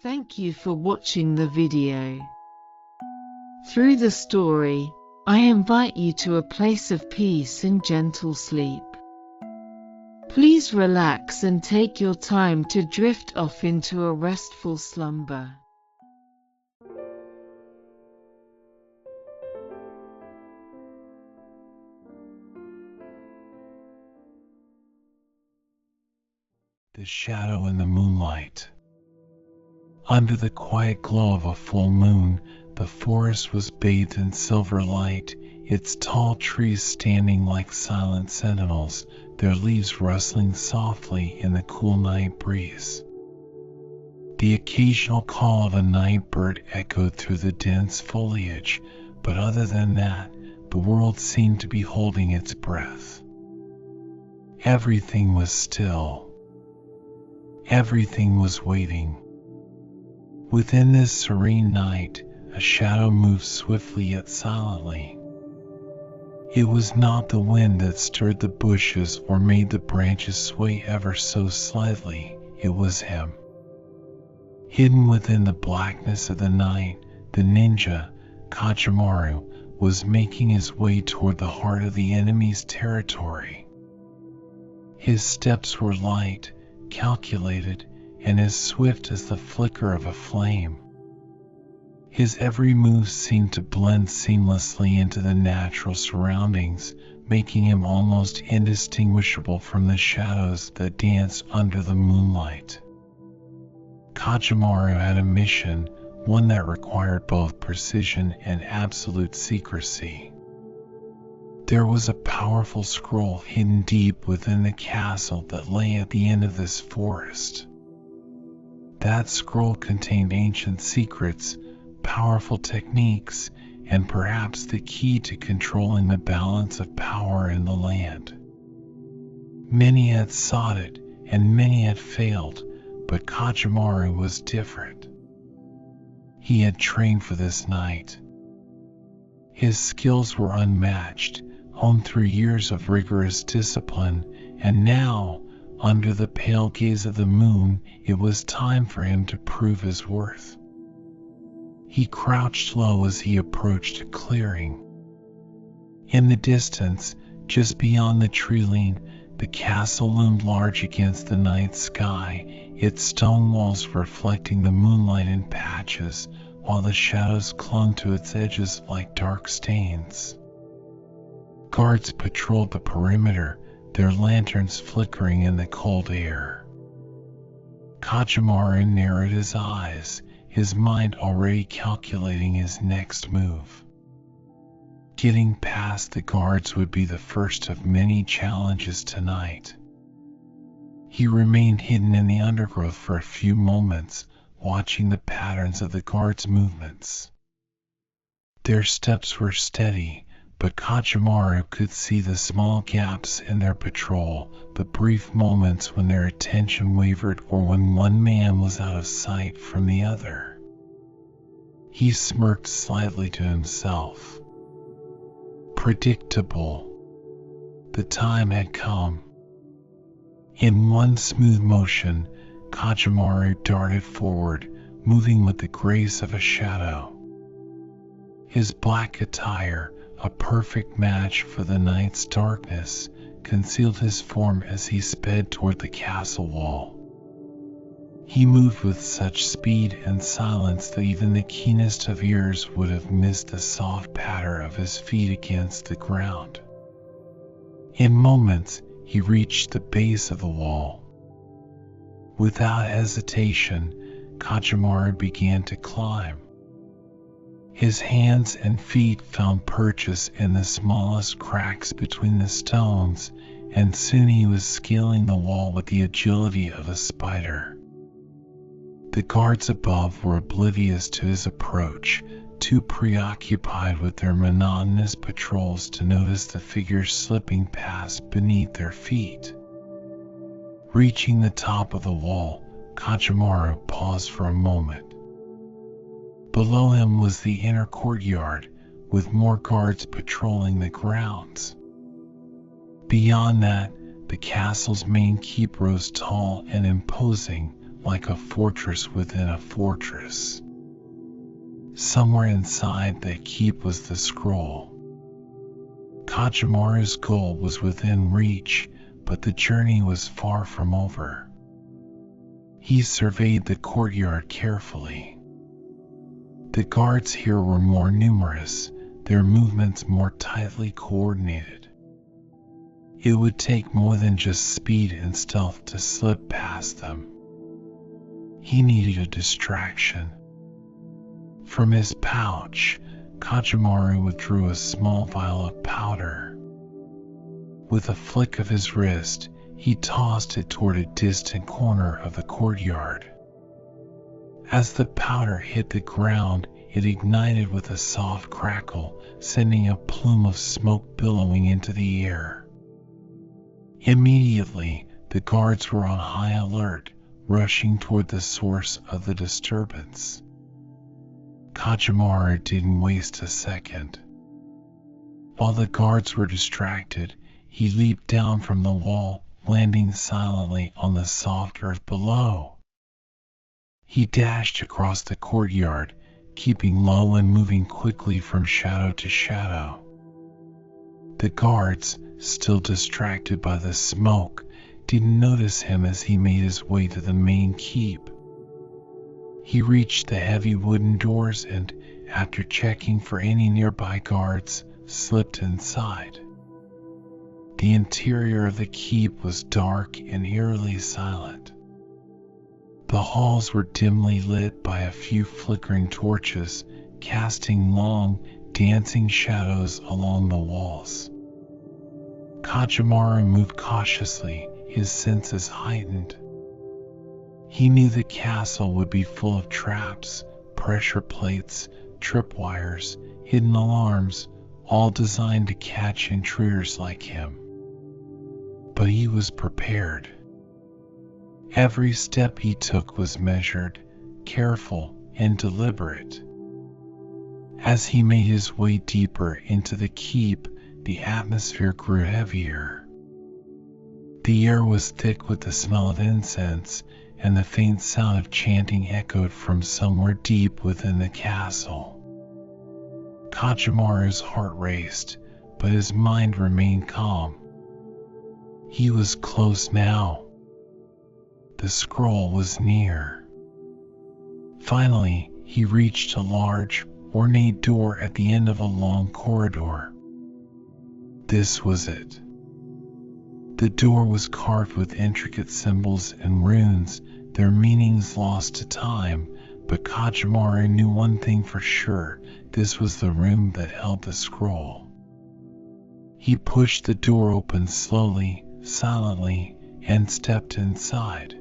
Thank you for watching the video. Through the story, I invite you to a place of peace and gentle sleep. Please relax and take your time to drift off into a restful slumber. The shadow in the moonlight. Under the quiet glow of a full moon, the forest was bathed in silver light, its tall trees standing like silent sentinels, their leaves rustling softly in the cool night breeze. The occasional call of a night bird echoed through the dense foliage, but other than that, the world seemed to be holding its breath. Everything was still. Everything was waiting. Within this serene night, a shadow moved swiftly yet silently. It was not the wind that stirred the bushes or made the branches sway ever so slightly, it was him. Hidden within the blackness of the night, the ninja, Kajimaru, was making his way toward the heart of the enemy's territory. His steps were light, calculated, and as swift as the flicker of a flame. His every move seemed to blend seamlessly into the natural surroundings, making him almost indistinguishable from the shadows that danced under the moonlight. Kajimaru had a mission, one that required both precision and absolute secrecy. There was a powerful scroll hidden deep within the castle that lay at the end of this forest. That scroll contained ancient secrets, powerful techniques, and perhaps the key to controlling the balance of power in the land. Many had sought it, and many had failed, but Kajimaru was different. He had trained for this night. His skills were unmatched, honed through years of rigorous discipline, and now, under the pale gaze of the moon, it was time for him to prove his worth. He crouched low as he approached a clearing. In the distance, just beyond the tree-line, the castle loomed large against the night sky, its stone walls reflecting the moonlight in patches, while the shadows clung to its edges like dark stains. Guards patrolled the perimeter, their lanterns flickering in the cold air. Kajimaru narrowed his eyes, his mind already calculating his next move. Getting past the guards would be the first of many challenges tonight. He remained hidden in the undergrowth for a few moments, watching the patterns of the guards' movements. Their steps were steady, but Kajimaru could see the small gaps in their patrol, the brief moments when their attention wavered or when one man was out of sight from the other. He smirked slightly to himself. Predictable. The time had come. In one smooth motion, Kajimaru darted forward, moving with the grace of a shadow. His black attire, a perfect match for the night's darkness, concealed his form as he sped toward the castle wall. He moved with such speed and silence that even the keenest of ears would have missed the soft patter of his feet against the ground. In moments, he reached the base of the wall. Without hesitation, Kajimaru began to climb. His hands and feet found purchase in the smallest cracks between the stones, and soon he was scaling the wall with the agility of a spider. The guards above were oblivious to his approach, too preoccupied with their monotonous patrols to notice the figures slipping past beneath their feet. Reaching the top of the wall, Kajimaru paused for a moment. Below him was the inner courtyard, with more guards patrolling the grounds. Beyond that, the castle's main keep rose tall and imposing, like a fortress within a fortress. Somewhere inside that keep was the scroll. Kajimaru's goal was within reach, but the journey was far from over. He surveyed the courtyard carefully. The guards here were more numerous, their movements more tightly coordinated. It would take more than just speed and stealth to slip past them. He needed a distraction. From his pouch, Kajimaru withdrew a small vial of powder. With a flick of his wrist, he tossed it toward a distant corner of the courtyard. As the powder hit the ground, it ignited with a soft crackle, sending a plume of smoke billowing into the air. Immediately, the guards were on high alert, rushing toward the source of the disturbance. Kajimaru didn't waste a second. While the guards were distracted, he leaped down from the wall, landing silently on the soft earth below. He dashed across the courtyard, keeping low and moving quickly from shadow to shadow. The guards, still distracted by the smoke, didn't notice him as he made his way to the main keep. He reached the heavy wooden doors and, after checking for any nearby guards, slipped inside. The interior of the keep was dark and eerily silent. The halls were dimly lit by a few flickering torches, casting long, dancing shadows along the walls. Kajimaru moved cautiously, his senses heightened. He knew the castle would be full of traps, pressure plates, tripwires, hidden alarms, all designed to catch intruders like him. But he was prepared. Every step he took was measured, careful, and deliberate. As he made his way deeper into the keep, the atmosphere grew heavier. The air was thick with the smell of incense, and the faint sound of chanting echoed from somewhere deep within the castle. Kajimaru's heart raced, but his mind remained calm. He was close now. The scroll was near. Finally, he reached a large, ornate door at the end of a long corridor. This was it. The door was carved with intricate symbols and runes, their meanings lost to time, but Kajimaru knew one thing for sure: this was the room that held the scroll. He pushed the door open slowly, silently, and stepped inside.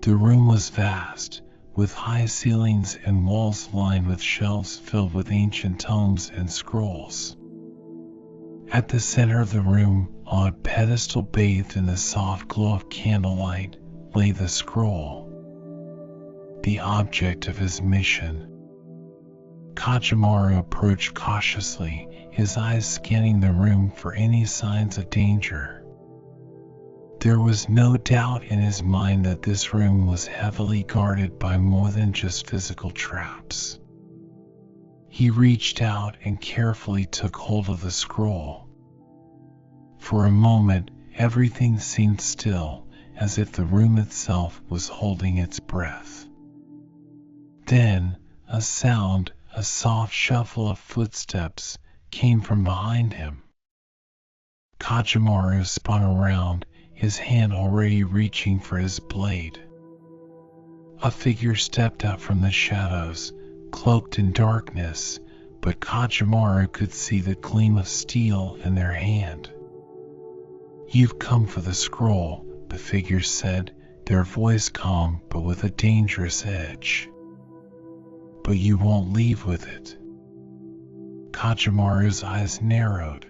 The room was vast, with high ceilings and walls lined with shelves filled with ancient tomes and scrolls. At the center of the room, on a pedestal bathed in the soft glow of candlelight, lay the scroll, the object of his mission. Kajimaru approached cautiously, his eyes scanning the room for any signs of danger. There was no doubt in his mind that this room was heavily guarded by more than just physical traps. He reached out and carefully took hold of the scroll. For a moment, everything seemed still, as if the room itself was holding its breath. Then, a sound, a soft shuffle of footsteps, came from behind him. Kajimaru spun around, his hand already reaching for his blade. A figure stepped out from the shadows, cloaked in darkness, but Kajimaru could see the gleam of steel in their hand. "You've come for the scroll," the figure said, their voice calm but with a dangerous edge. "But you won't leave with it." Kajimaru's eyes narrowed.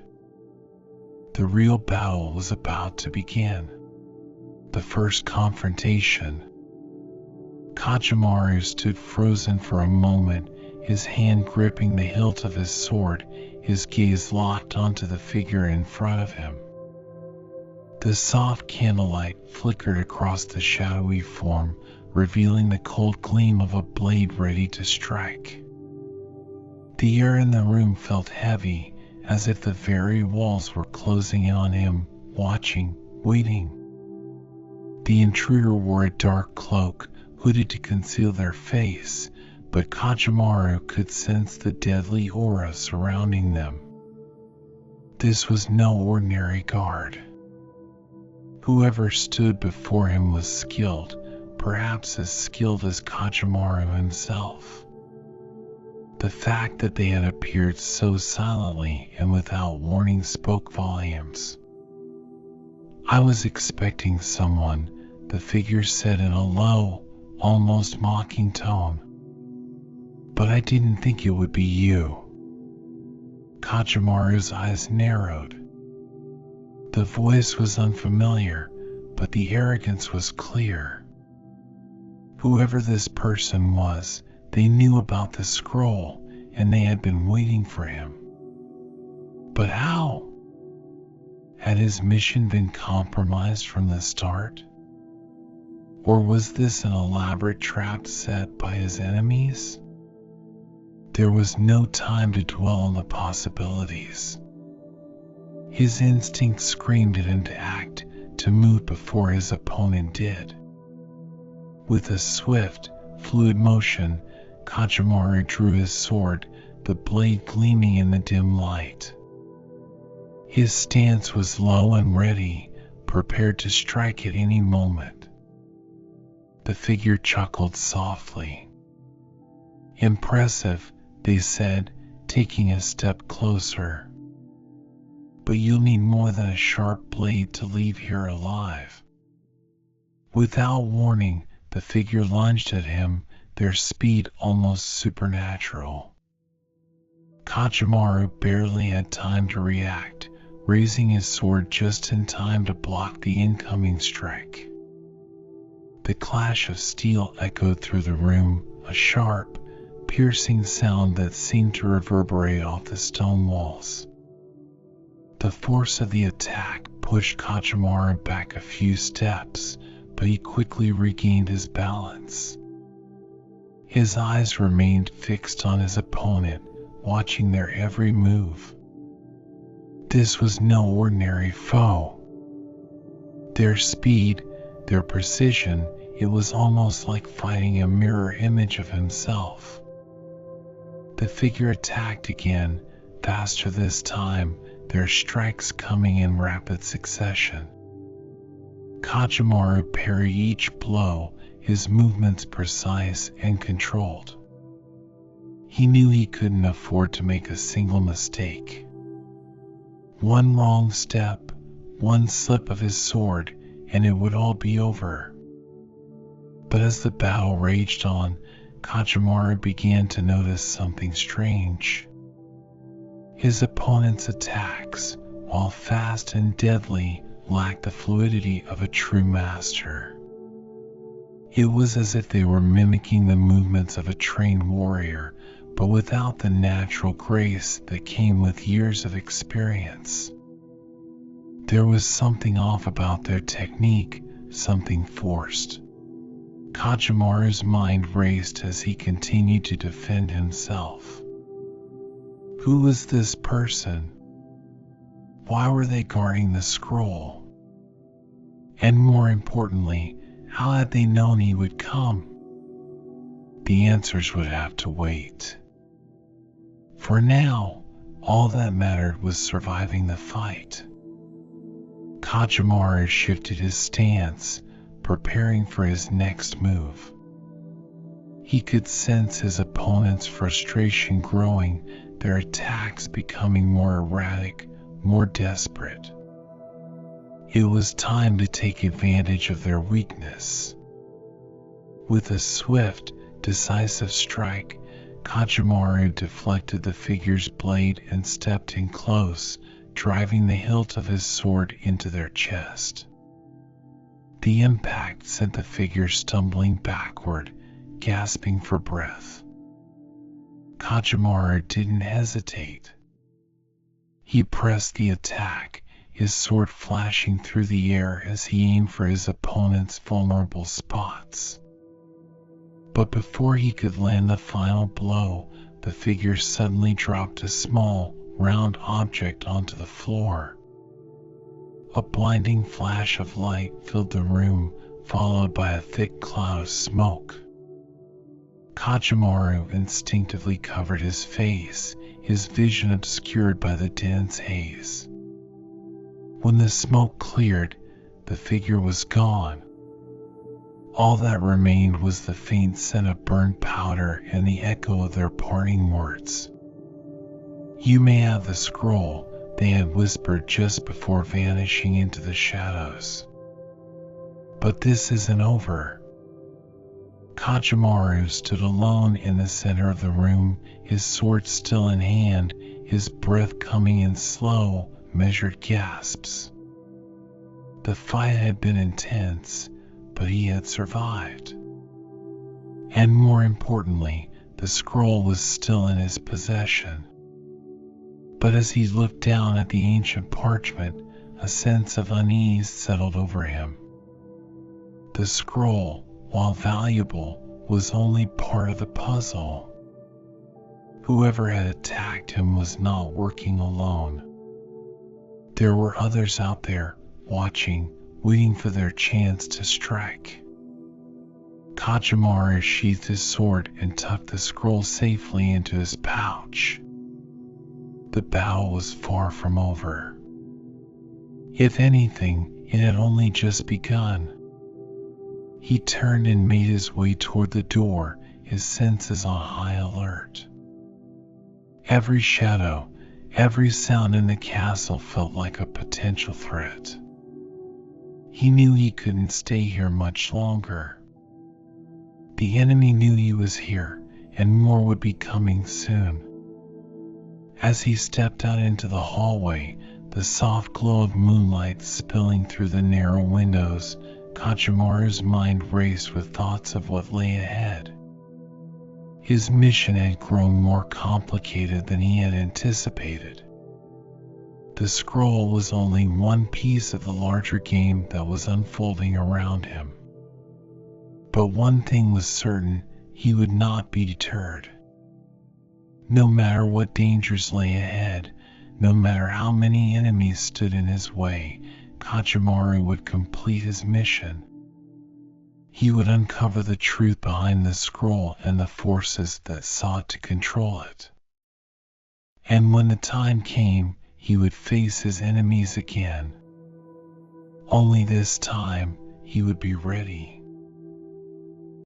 The real battle was about to begin. The first confrontation. Kajimaru stood frozen for a moment, his hand gripping the hilt of his sword, his gaze locked onto the figure in front of him. The soft candlelight flickered across the shadowy form, revealing the cold gleam of a blade ready to strike. The air in the room felt heavy, as if the very walls were closing in on him, watching, waiting. The intruder wore a dark cloak, hooded to conceal their face, but Kajimaru could sense the deadly aura surrounding them. This was no ordinary guard. Whoever stood before him was skilled, perhaps as skilled as Kajimaru himself. The fact that they had appeared so silently and without warning spoke volumes. "I was expecting someone," the figure said in a low, almost mocking tone. "But I didn't think it would be you." Kajimaru's eyes narrowed. The voice was unfamiliar, but the arrogance was clear. Whoever this person was, they knew about the scroll, and they had been waiting for him. But how? Had his mission been compromised from the start? Or was this an elaborate trap set by his enemies? There was no time to dwell on the possibilities. His instinct screamed at him to act, to move before his opponent did. With a swift, fluid motion, Kajimaru drew his sword, the blade gleaming in the dim light. His stance was low and ready, prepared to strike at any moment. The figure chuckled softly. "Impressive," they said, taking a step closer. "But you'll need more than a sharp blade to leave here alive." Without warning, the figure lunged at him, their speed almost supernatural. Kajimaru barely had time to react, raising his sword just in time to block the incoming strike. The clash of steel echoed through the room, a sharp, piercing sound that seemed to reverberate off the stone walls. The force of the attack pushed Kajimaru back a few steps, but he quickly regained his balance. His eyes remained fixed on his opponent, watching their every move. This was no ordinary foe. Their speed, their precision, it was almost like fighting a mirror image of himself. The figure attacked again, faster this time, their strikes coming in rapid succession. Kajimaru parried each blow, his movements precise and controlled. He knew he couldn't afford to make a single mistake. One wrong step, one slip of his sword, and it would all be over. But as the battle raged on, Kajimaru began to notice something strange. His opponent's attacks, while fast and deadly, lacked the fluidity of a true master. It was as if they were mimicking the movements of a trained warrior, but without the natural grace that came with years of experience. There was something off about their technique, something forced. Kajimaru's mind raced as he continued to defend himself. Who was this person? Why were they guarding the scroll? And more importantly, how had they known he would come? The answers would have to wait. For now, all that mattered was surviving the fight. Kajimaru shifted his stance, preparing for his next move. He could sense his opponent's frustration growing, their attacks becoming more erratic, more desperate. It was time to take advantage of their weakness. With a swift, decisive strike, Kajimaru deflected the figure's blade and stepped in close, driving the hilt of his sword into their chest. The impact sent the figure stumbling backward, gasping for breath. Kajimaru didn't hesitate. He pressed the attack, his sword flashing through the air as he aimed for his opponent's vulnerable spots. But before he could land the final blow, the figure suddenly dropped a small, round object onto the floor. A blinding flash of light filled the room, followed by a thick cloud of smoke. Kajimaru instinctively covered his face, his vision obscured by the dense haze. When the smoke cleared, the figure was gone. All that remained was the faint scent of burned powder and the echo of their parting words. "You may have the scroll," they had whispered just before vanishing into the shadows. "But this isn't over." Kajimaru stood alone in the center of the room, his sword still in hand, his breath coming in slow, measured gasps. The fight had been intense, but he had survived. And more importantly, the scroll was still in his possession. But as he looked down at the ancient parchment, a sense of unease settled over him. The scroll, while valuable, was only part of the puzzle. Whoever had attacked him was not working alone. There were others out there, watching, waiting for their chance to strike. Kajimaru sheathed his sword and tucked the scroll safely into his pouch. The battle was far from over. If anything, it had only just begun. He turned and made his way toward the door, his senses on high alert. Every shadow, every sound in the castle felt like a potential threat. He knew he couldn't stay here much longer. The enemy knew he was here, and more would be coming soon. As he stepped out into the hallway, the soft glow of moonlight spilling through the narrow windows, Kajimaru's mind raced with thoughts of what lay ahead. His mission had grown more complicated than he had anticipated. The scroll was only one piece of the larger game that was unfolding around him. But one thing was certain, he would not be deterred. No matter what dangers lay ahead, no matter how many enemies stood in his way, Kajimaru would complete his mission. He would uncover the truth behind the scroll and the forces that sought to control it. And when the time came, he would face his enemies again. Only this time, he would be ready.